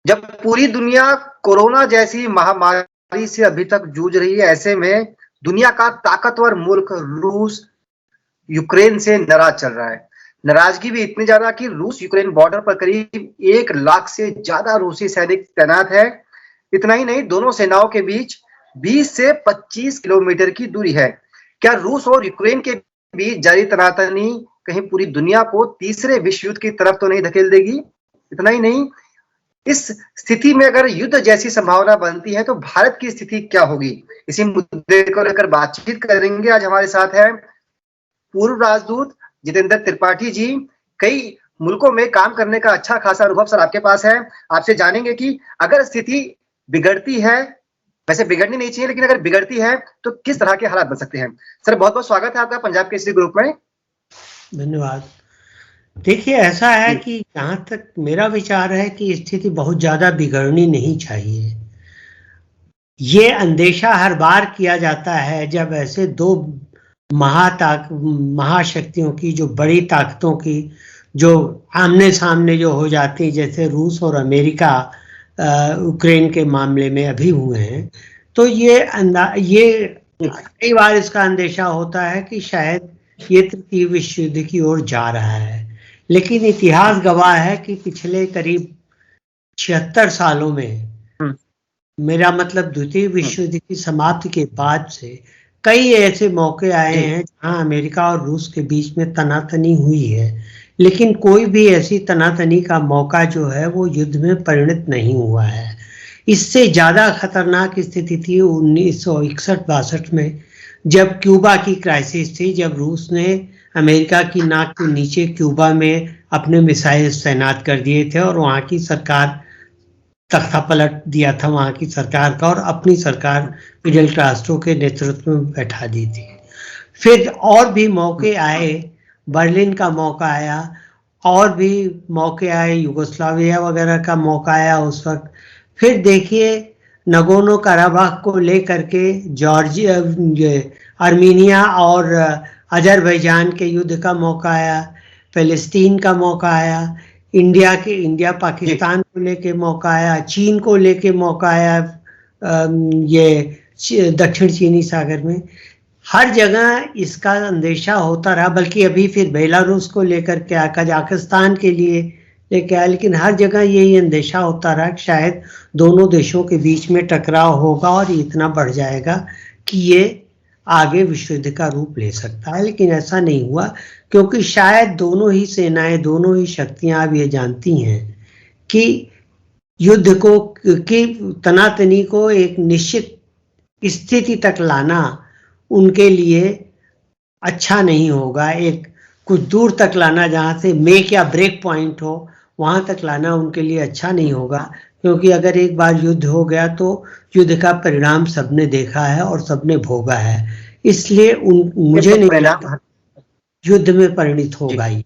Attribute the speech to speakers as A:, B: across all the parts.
A: जब पूरी दुनिया कोरोना जैसी महामारी से अभी तक जूझ रही है, ऐसे में दुनिया का ताकतवर मुल्क रूस यूक्रेन से नाराज चल रहा है। नाराजगी भी इतनी ज्यादा कि रूस यूक्रेन बॉर्डर पर करीब 1 लाख से ज्यादा रूसी सैनिक तैनात है। इतना ही नहीं, दोनों सेनाओं के बीच 20 से 25 किलोमीटर की दूरी है। क्या रूस और यूक्रेन के बीच जारी तनातनी कहीं पूरी दुनिया को तीसरे विश्व युद्ध की तरफ तो नहीं धकेल देगी? इतना ही नहीं, इस स्थिति में अगर युद्ध जैसी संभावना बनती है तो भारत की स्थिति क्या होगी? इसी मुद्दे को लेकर बातचीत करेंगे। आज हमारे साथ है पूर्व राजदूत जितेंद्र त्रिपाठी जी। कई मुल्कों में काम करने का अच्छा खासा अनुभव सर आपके पास है। आपसे जानेंगे कि अगर स्थिति बिगड़ती है, वैसे बिगड़नी नहीं चाहिए, लेकिन अगर बिगड़ती है तो किस तरह के हालात बन सकते हैं? सर बहुत बहुत स्वागत है आपका पंजाब केसरी ग्रुप में।
B: धन्यवाद। देखिए, ऐसा है कि जहां तक मेरा विचार है कि स्थिति बहुत ज्यादा बिगड़नी नहीं चाहिए। ये अंदेशा हर बार किया जाता है जब ऐसे दो महाशक्तियों की, जो बड़ी ताकतों की, जो आमने सामने जो हो जाती है, जैसे रूस और अमेरिका यूक्रेन के मामले में अभी हुए हैं। तो ये कई बार इसका अंदेशा होता है कि शायद ये तृतीय विश्व युद्ध की ओर जा रहा है। लेकिन इतिहास गवाह है कि पिछले करीब 76 सालों में, मेरा मतलब द्वितीय विश्व युद्ध की समाप्ति के बाद से, कई ऐसे मौके आए हैं जहां अमेरिका और रूस के बीच में तनातनी हुई है, लेकिन कोई भी ऐसी तनातनी का मौका जो है वो युद्ध में परिणत नहीं हुआ है। इससे ज्यादा खतरनाक स्थिति थी 1961-62 में, जब क्यूबा की क्राइसिस थी, जब रूस ने अमेरिका की नाक के नीचे क्यूबा में अपने मिसाइल तैनात कर दिए थे और वहां की सरकार तख्ता पलट दिया था वहां की सरकार का, और अपनी सरकार फिडेल कास्ट्रो के नेतृत्व में बैठा दी थी। फिर और भी मौके आए, बर्लिन का मौका आया, और भी मौके आए, युगोस्लाविया वगैरह का मौका आया उस वक्त। फिर देखिए, नगोर्नो कराबाख को लेकर के जॉर्जिया, आर्मीनिया और अजरबैजान के युद्ध का मौका आया, फिलिस्तीन का मौका आया, इंडिया पाकिस्तान को लेके मौका आया, चीन को लेके मौका आया, ये दक्षिण चीनी सागर में। हर जगह इसका अंदेशा होता रहा, बल्कि अभी फिर बेलारूस को लेकर के, कजाकिस्तान के लिए लेके आया। लेकिन हर जगह यही अंदेशा होता रहा कि शायद दोनों देशों के बीच में टकराव होगा और इतना बढ़ जाएगा कि ये आगे विश्व युद्ध का रूप ले सकता है। लेकिन ऐसा नहीं हुआ, क्योंकि शायद दोनों ही सेनाएं, दोनों ही शक्तियां अब ये जानती हैं कि युद्ध को, कि तनातनी को एक निश्चित स्थिति तक लाना उनके लिए अच्छा नहीं होगा। एक कुछ दूर तक लाना, जहां से मेक या ब्रेक पॉइंट हो, वहां तक लाना उनके लिए अच्छा नहीं होगा। क्योंकि अगर एक बार युद्ध हो गया तो युद्ध का परिणाम सबने देखा है और सबने भोगा है। इसलिए मुझे नहीं लगता युद्ध में परिणत होगा ये।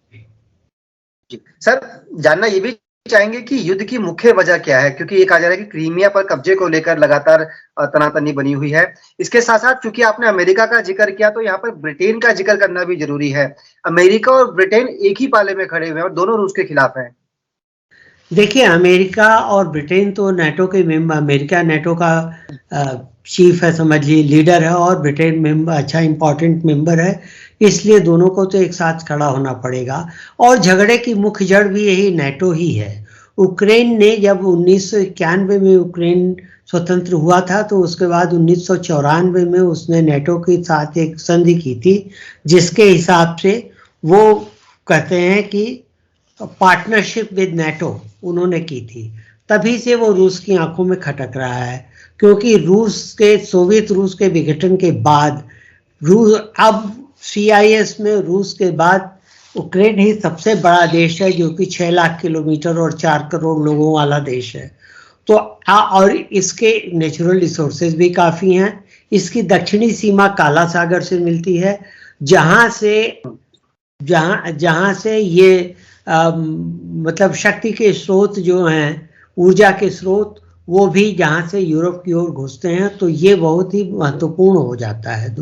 A: सर, जानना ये भी चाहेंगे कि युद्ध की मुख्य वजह क्या है, क्योंकि ये कहा जा रहा है कि क्रीमिया पर कब्जे को लेकर लगातार तनातनी बनी हुई है। इसके साथ साथ चूंकि आपने अमेरिका का जिक्र किया, तो यहाँ पर ब्रिटेन का जिक्र करना भी जरूरी है। अमेरिका और ब्रिटेन एक ही पाले में खड़े हुए हैं और दोनों रूस के खिलाफ हैं।
B: देखिए, अमेरिका और ब्रिटेन तो नेटो के मेंबर, अमेरिका नेटो का चीफ है, समझ लीजिए, लीडर है, और ब्रिटेन मेंबर, अच्छा इंपॉर्टेंट मेंबर है। इसलिए दोनों को तो एक साथ खड़ा होना पड़ेगा। और झगड़े की मुख्य जड़ भी यही नेटो ही है। यूक्रेन ने जब 1991 में यूक्रेन स्वतंत्र हुआ था, तो उसके बाद 1994 में उसने नेटो के साथ एक संधि की थी, जिसके हिसाब से वो कहते हैं कि पार्टनरशिप विद नेटो उन्होंने की थी। तभी से वो रूस की आंखों में खटक रहा है, क्योंकि सोवियत रूस के विघटन के बाद रूस अब CIS में रूस के बाद यूक्रेन ही सबसे बड़ा देश है, जो कि 6 लाख किलोमीटर और 4 करोड़ लोगों वाला देश है। तो और इसके नेचुरल रिसोर्सेज भी काफी हैं। इसकी दक्षिणी सीमा काला सागर से मिलती है, जहां से ये मतलब शक्ति के स्रोत जो हैं, ऊर्जा के स्रोत, वो भी जहाँ से यूरोप की ओर घुसते हैं, तो ये बहुत ही महत्वपूर्ण हो जाता है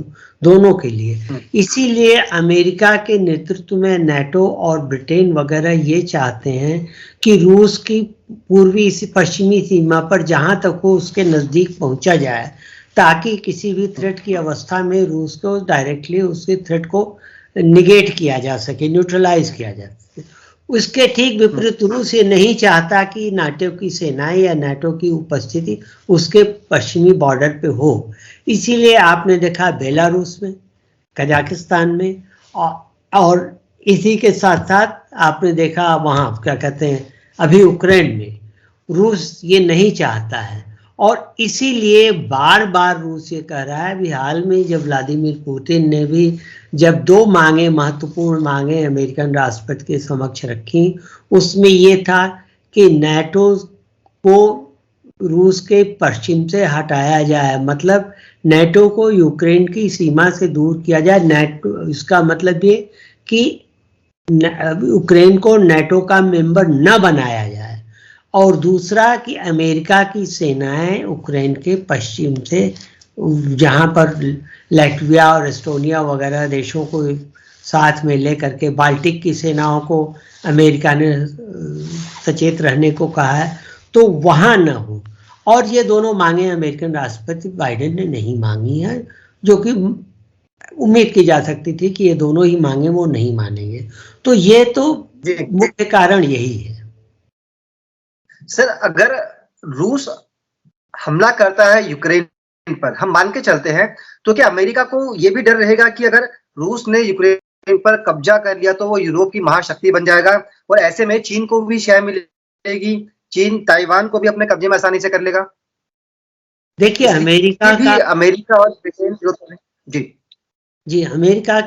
B: दोनों के लिए। इसीलिए अमेरिका के नेतृत्व में नाटो और ब्रिटेन वगैरह ये चाहते हैं कि रूस की पूर्वी पश्चिमी सीमा पर जहाँ तक हो उसके नज़दीक पहुँचा जाए, ताकि किसी भी थ्रेट की अवस्था में रूस को डायरेक्टली उसके थ्रेट को निगेट किया जा सके, न्यूट्रलाइज किया जा सके। उसके ठीक विपरीत रूस ये नहीं चाहता कि नाटो की सेनाएं या नाटो की उपस्थिति उसके पश्चिमी बॉर्डर पे हो। इसीलिए आपने देखा बेलारूस में, कजाकिस्तान में, और इसी के साथ साथ आपने देखा वहाँ क्या कहते हैं अभी यूक्रेन में, रूस ये नहीं चाहता है। और इसीलिए बार बार रूस ये कह रहा है, अभी हाल में जब व्लादिमीर पुतिन ने भी जब 2 मांगे, महत्वपूर्ण मांगे अमेरिकन राष्ट्रपति के समक्ष रखी, उसमें ये था कि नाटो को रूस के पश्चिम से हटाया जाए, मतलब नाटो को यूक्रेन की सीमा से दूर किया जाए। नाटो, इसका मतलब ये कि यूक्रेन को नाटो का मेंबर न बनाया जाए, और दूसरा कि अमेरिका की सेनाएं यूक्रेन के पश्चिम से, जहां पर लैटविया और एस्टोनिया वगैरह देशों को साथ में लेकर के बाल्टिक की सेनाओं को अमेरिका ने सचेत रहने को कहा है, तो वहां न हो। और ये दोनों मांगे अमेरिकन राष्ट्रपति बाइडेन ने नहीं मांगी है, जो कि उम्मीद की जा सकती थी कि ये दोनों ही मांगे वो नहीं मानेंगे। तो ये तो मुख्य कारण यही है।
A: सर, अगर रूस हमला करता है यूक्रेन पर, हम मान के चलते हैं, तो क्या अमेरिका को यह भी डर रहेगा कि अगर रूस ने यूक्रेन पर कब्जा कर लिया तो वो यूरोप की महाशक्ति बन जाएगा, और ऐसे में चीन को भी शय मिलेगी, चीन ताइवान को भी अपने कब्जे में आसानी से कर लेगा?
B: देखिए अमेरिका
A: और ब्रिटेन
B: जी अमेरिका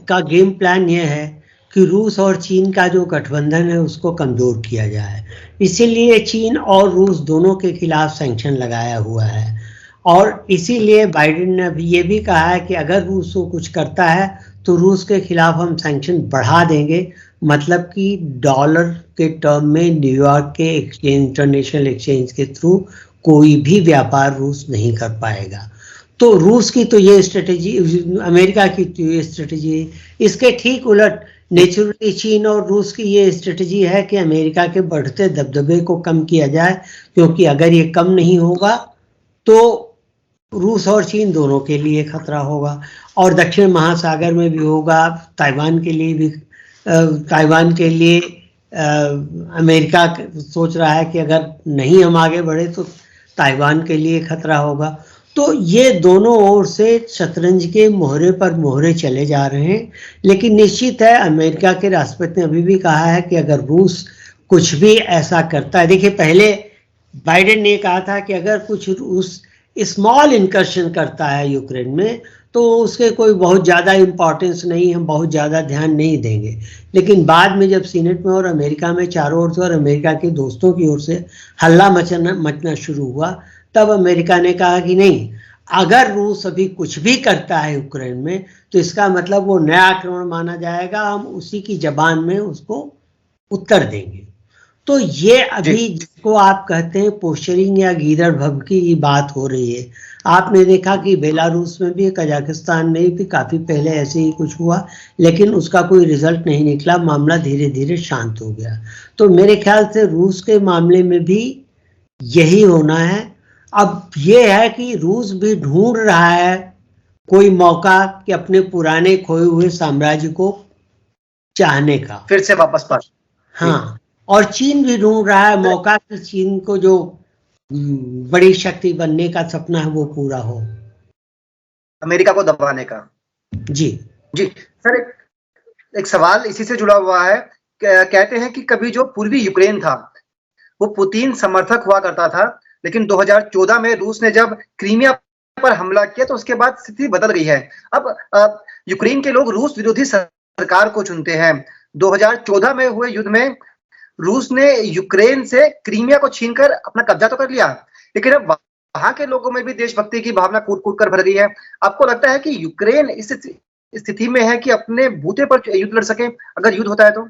B: का गेम प्लान ये है कि रूस और चीन का जो गठबंधन है उसको कमजोर किया जाए। इसीलिए चीन और रूस दोनों के खिलाफ सैंक्शन लगाया हुआ है, और इसीलिए बाइडेन ने अभी ये भी कहा है कि अगर रूस को कुछ करता है तो रूस के खिलाफ हम सैंक्शन बढ़ा देंगे, मतलब कि डॉलर के टर्म में न्यूयॉर्क के एक्सचेंज, इंटरनेशनल एक्सचेंज के थ्रू कोई भी व्यापार रूस नहीं कर पाएगा। तो रूस की तो ये स्ट्रेटेजी, अमेरिका की तो ये स्ट्रेटेजी, इसके ठीक उलट नेचुरली चीन और रूस की ये स्ट्रेटेजी है कि अमेरिका के बढ़ते दबदबे को कम किया जाए, क्योंकि अगर ये कम नहीं होगा तो रूस और चीन दोनों के लिए खतरा होगा, और दक्षिण महासागर में भी होगा, ताइवान के लिए भी। ताइवान के लिए अमेरिका सोच रहा है कि अगर नहीं हम आगे बढ़े तो ताइवान के लिए खतरा होगा। तो ये दोनों ओर से शतरंज के मोहरे पर मोहरे चले जा रहे हैं। लेकिन निश्चित है, अमेरिका के राष्ट्रपति ने अभी भी कहा है कि अगर रूस कुछ भी ऐसा करता है, देखिए पहले बाइडेन ने कहा था कि अगर कुछ रूस स्मॉल इंकर्शन करता है यूक्रेन में तो उसके कोई बहुत ज़्यादा इम्पोर्टेंस नहीं, हम बहुत ज़्यादा ध्यान नहीं देंगे। लेकिन बाद में जब सीनेट में और अमेरिका में चारों ओर से और अमेरिका के दोस्तों की ओर से हल्ला मचना शुरू हुआ, तब अमेरिका ने कहा कि नहीं, अगर रूस अभी कुछ भी करता है यूक्रेन में तो इसका मतलब वो नया आक्रमण माना जाएगा, हम उसी की जबान में उसको उत्तर देंगे। तो ये अभी जिसको आप कहते हैं पोस्चरिंग या गीदड़ भभकी की बात हो रही है। आपने देखा कि बेलारूस में भी, कजाकिस्तान में भी काफी पहले ऐसे ही कुछ हुआ, लेकिन उसका कोई रिजल्ट नहीं निकला, मामला धीरे धीरे शांत हो गया। तो मेरे ख्याल से रूस के मामले में भी यही होना है। अब ये है कि रूस भी ढूंढ रहा है कोई मौका कि अपने पुराने खोए हुए साम्राज्य को चाहने का,
A: फिर से वापस पास।
B: हाँ, और चीन भी ढूंढ रहा है मौका कि चीन को जो बड़ी शक्ति बनने का सपना है वो पूरा हो,
A: अमेरिका को दबाने का।
B: जी
A: सर, एक सवाल इसी से जुड़ा हुआ है। कहते हैं कि कभी जो पूर्वी यूक्रेन था वो पुतिन समर्थक हुआ करता था, लेकिन 2014 में रूस ने जब क्रीमिया पर हमला किया तो उसके बाद स्थिति बदल गई है। अब यूक्रेन के लोग रूस विरोधी सरकार को चुनते हैं। 2014 में हुए युद्ध में रूस ने यूक्रेन से क्रीमिया को छीनकर अपना कब्जा तो कर लिया, लेकिन अब वहां के लोगों में भी देशभक्ति की भावना कूट कूट कर भर गई है। आपको लगता है कि यूक्रेन इस स्थिति में है कि अपने बूते पर युद्ध लड़ सके अगर युद्ध होता है तो?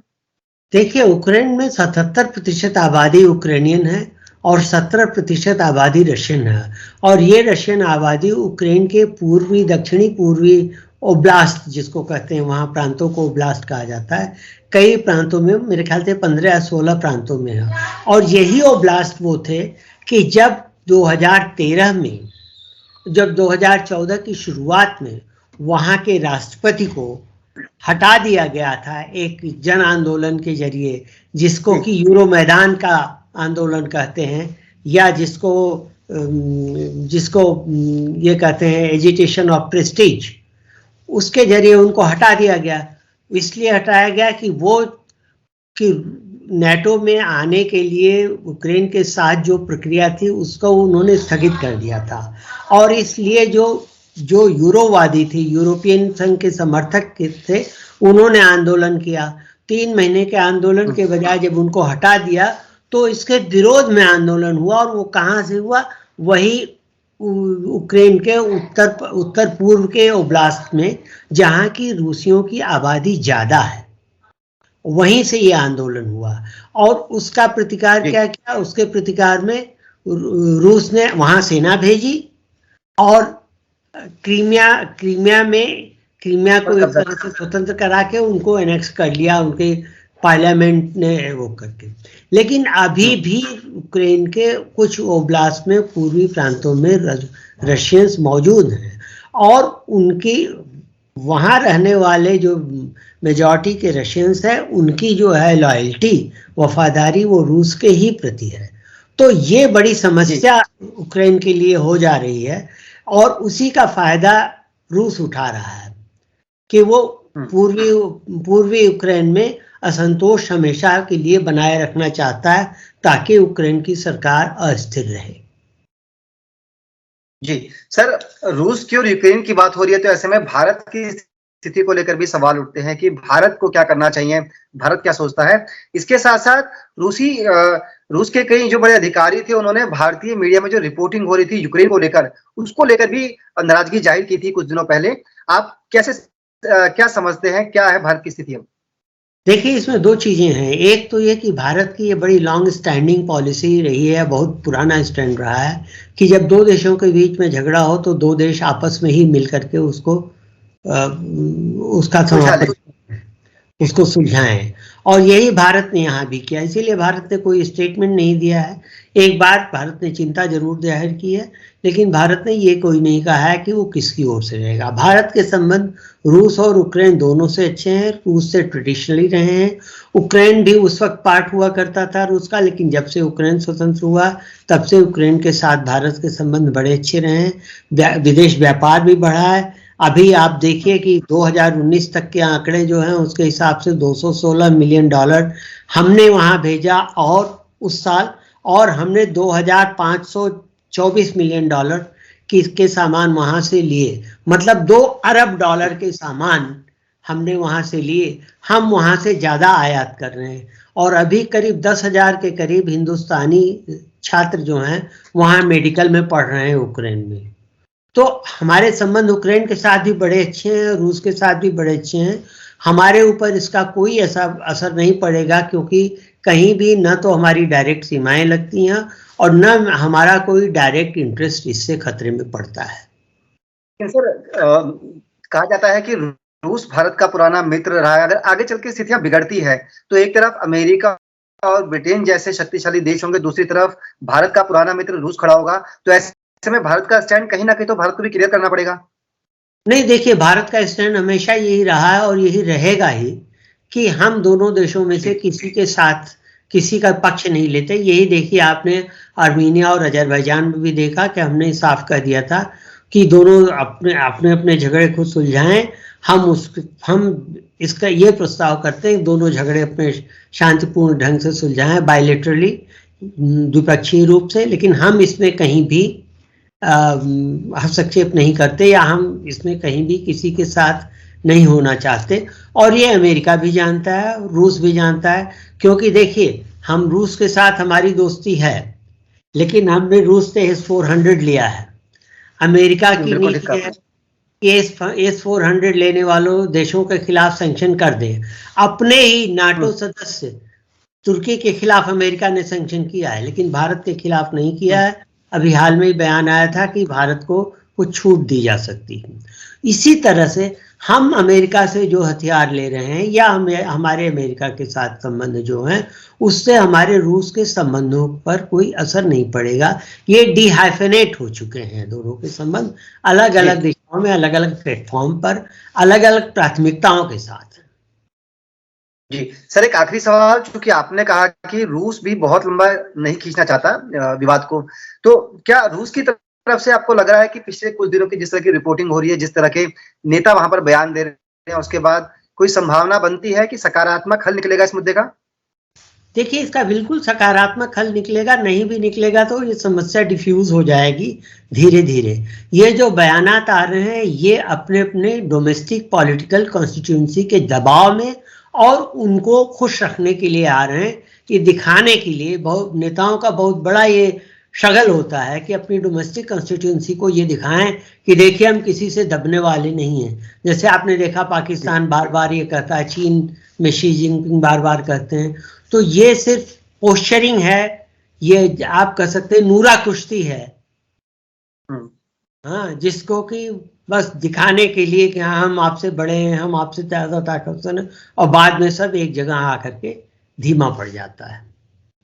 B: देखिए, यूक्रेन में 77% आबादी यूक्रेनियन है और 17% आबादी रशियन है। और ये रशियन आबादी यूक्रेन के पूर्वी दक्षिणी पूर्वी ओब्लास्ट जिसको कहते हैं, वहाँ प्रांतों को ओब्लास्ट कहा जाता है, कई प्रांतों में, मेरे ख्याल से 15 या 16 प्रांतों में है। और यही ओब्लास्ट वो थे कि जब 2013 में, जब 2014 की शुरुआत में वहाँ के राष्ट्रपति को हटा दिया गया था एक जन आंदोलन के जरिए, जिसको कि यूरो मैदान का आंदोलन कहते हैं, या जिसको ये कहते हैं एजिटेशन ऑफ प्रेस्टीज, उसके जरिए उनको हटा दिया गया। इसलिए हटाया गया कि नेटो में आने के लिए यूक्रेन के साथ जो प्रक्रिया थी उसको उन्होंने स्थगित कर दिया था। और इसलिए जो यूरोवादी थी, यूरोपियन संघ के समर्थक थे, उन्होंने आंदोलन किया। 3 महीने के आंदोलन के बजाय जब उनको हटा दिया तो इसके विरोध में आंदोलन हुआ। और वो कहाँ से हुआ? वही यूक्रेन के उत्तर पूर्व के ओब्लास्ट में, जहाँ की रूसियों की आबादी ज्यादा है, वहीं से ये आंदोलन हुआ। और उसका प्रतिकार क्या किया? उसके प्रतिकार में रूस ने वहां सेना भेजी और क्रीमिया को एक तरह से स्वतंत्र करा के उनको एनेक्स कर लिया उनके पार्लियामेंट ने वो करके। लेकिन अभी भी यूक्रेन के कुछ ओब्लास्ट में, पूर्वी प्रांतों में रशियंस मौजूद हैं। और उनकी वहाँ रहने वाले जो मेजॉरिटी के रशियंस हैं, उनकी जो है लॉयल्टी, वफादारी, वो रूस के ही प्रति है। तो ये बड़ी समस्या यूक्रेन के लिए हो जा रही है। और उसी का फायदा रूस उठा रहा है कि वो पूर्वी यूक्रेन में असंतोष हमेशा के लिए बनाए रखना चाहता है, ताकि यूक्रेन की सरकार अस्थिर रहे।
A: जी सर, रूस की और यूक्रेन की बात हो रही है, तो ऐसे में भारत की स्थिति को लेकर भी सवाल उठते हैं कि भारत को क्या करना चाहिए, भारत क्या सोचता है। इसके साथ साथ रूस के कई जो बड़े अधिकारी थे, उन्होंने भारतीय मीडिया में जो रिपोर्टिंग हो रही थी यूक्रेन को लेकर, उसको लेकर भी नाराजगी जाहिर की थी कुछ दिनों पहले। आप क्या समझते हैं, क्या है भारत की स्थिति?
B: देखिए, इसमें 2 चीजें हैं। एक तो ये कि भारत की ये बड़ी लॉन्ग स्टैंडिंग पॉलिसी रही है, बहुत पुराना स्टैंड रहा है कि जब 2 देशों के बीच में झगड़ा हो तो 2 देश आपस में ही मिल करके उसको सुलझाएं। और यही भारत ने यहाँ भी किया। इसीलिए भारत ने कोई स्टेटमेंट नहीं दिया है। एक बार भारत ने चिंता जरूर जाहिर की है, लेकिन भारत ने ये कोई नहीं कहा है कि वो किसकी ओर से रहेगा। भारत के संबंध रूस और यूक्रेन दोनों से अच्छे हैं, रूस से ट्रेडिशनली रहे हैं। यूक्रेन भी उस वक्त पार्ट हुआ करता था रूस का, लेकिन जब से यूक्रेन स्वतंत्र हुआ तब से यूक्रेन के साथ भारत के संबंध बड़े अच्छे रहे हैं। विदेश व्यापार भी बढ़ा है। अभी आप देखिए कि 2019 तक के आंकड़े जो हैं उसके हिसाब से $216 मिलियन हमने वहां भेजा, और उस साल, और हमने $2,524 मिलियन के सामान वहां से लिए। मतलब $2 अरब के सामान हमने वहां से लिए। हम वहां से ज्यादा आयात कर रहे हैं। और अभी करीब 10,000 के करीब हिंदुस्तानी छात्र जो हैं वहां मेडिकल में पढ़ रहे हैं यूक्रेन में। तो हमारे संबंध यूक्रेन के साथ भी बड़े अच्छे हैं, रूस के साथ भी बड़े अच्छे हैं। हमारे ऊपर इसका कोई ऐसा असर नहीं पड़ेगा, क्योंकि कहीं भी न तो हमारी डायरेक्ट सीमाएं लगती हैं और न हमारा कोई डायरेक्ट इंटरेस्ट इससे खतरे में पड़ता है।
A: सर, कहा जाता है कि रूस भारत का पुराना मित्र रहा है। अगर आगे चल के स्थितियां बिगड़ती है तो एक तरफ अमेरिका और ब्रिटेन जैसे शक्तिशाली देश होंगे, दूसरी तरफ भारत का पुराना मित्र रूस खड़ा होगा। तो ऐसे में भारत का स्टैंड कहीं ना कहीं तो भारत को भी क्लियर करना पड़ेगा।
B: नहीं, देखिए, भारत का स्टैंड हमेशा यही रहा है और यही रहेगा ही कि हम दोनों देशों में से किसी के साथ किसी का पक्ष नहीं लेते। यही देखिए, आपने आर्मीनिया और अजरबैजान में भी देखा कि हमने साफ कह दिया था कि दोनों अपने झगड़े को सुलझाएं। हम इसका ये प्रस्ताव करते हैं, दोनों झगड़े अपने शांतिपूर्ण ढंग से सुलझाएं, बायलैटरली, द्विपक्षीय रूप से। लेकिन हम इसमें कहीं भी हस्तक्षेप नहीं करते, या हम इसमें कहीं भी किसी के साथ नहीं होना चाहते। और ये अमेरिका भी जानता है, रूस भी जानता है। क्योंकि देखिए, हम रूस के साथ हमारी दोस्ती है, लेकिन हमने रूस से S-400 लिया है। अमेरिका की नीति है कि S-400 लेने वालों देशों के खिलाफ सैंक्शन कर दे। अपने ही नाटो सदस्य तुर्की के खिलाफ अमेरिका ने सैंक्शन किया है, लेकिन भारत के खिलाफ नहीं किया है। अभी हाल में ही बयान आया था कि भारत को कुछ छूट दी जा सकती है। इसी तरह से हम अमेरिका से जो हथियार ले रहे हैं या हमारे अमेरिका के साथ संबंध जो हैं, उससे हमारे रूस के संबंधों पर कोई असर नहीं पड़ेगा। ये डिहाइफेनेट हो चुके हैं दोनों के संबंध, अलग अलग दिशाओं में, अलग अलग प्लेटफॉर्म पर, अलग अलग प्राथमिकताओं के साथ।
A: जी सर, एक आखिरी सवाल, चूंकि आपने कहा कि रूस भी बहुत लंबा नहीं खींचना चाहता विवाद को, तो क्या रूस की तरफ से आपको लग रहा है कि पिछले कुछ दिनों की जिस तरह की रिपोर्टिंग हो रही है, जिस तरह के नेता वहां पर बयान दे रहे हैं, उसके बाद कोई संभावना बनती है कि सकारात्मक हल निकलेगा इस मुद्दे का?
B: देखिए, इसका बिल्कुल सकारात्मक हल निकलेगा, नहीं भी निकलेगा तो ये समस्या डिफ्यूज हो जाएगी धीरे धीरे। ये जो बयानात आ रहे हैं, ये अपने अपने डोमेस्टिक पॉलिटिकल कॉन्स्टिट्यूंसी के दबाव में और उनको खुश रखने के लिए आ रहे हैं। ये दिखाने के लिए बहुत नेताओं का बहुत बड़ा ये शगल होता है कि अपनी डोमेस्टिक कॉन्स्टिट्यूंसी को ये दिखाएं कि देखिए हम किसी से दबने वाले नहीं हैं। जैसे आपने देखा पाकिस्तान बार बार ये कहता है, चीन में शी जिनपिंग बार बार कहते हैं, तो ये सिर्फ पोस्चरिंग है, ये आप कह सकते हैं नूरा कुश्ती है। हाँ, जिसको कि बस दिखाने के लिए कि हाँ हम आपसे बड़े हैं, हम आपसे ज्यादा ताकतवर हैं, और बाद में सब एक जगह आकर के धीमा पड़ जाता है।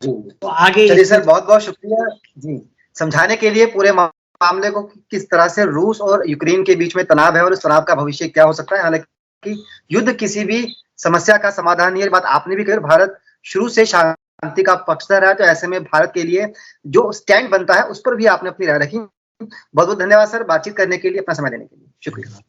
A: जी,
B: तो आगे
A: चलिए सर, बहुत बहुत शुक्रिया जी, समझाने के लिए पूरे मामले को, किस तरह से रूस और यूक्रेन के बीच में तनाव है और इस तनाव का भविष्य क्या हो सकता है। हालांकि युद्ध किसी भी समस्या का समाधान नहीं है, बात आपने भी कही। भारत शुरू से शांति का पक्षधर है, तो ऐसे में भारत के लिए जो स्टैंड बनता है उस पर भी आपने अपनी राय रखी। बहुत बहुत धन्यवाद सर, बातचीत करने के लिए, अपना समय देने के लिए। शुक्रिया।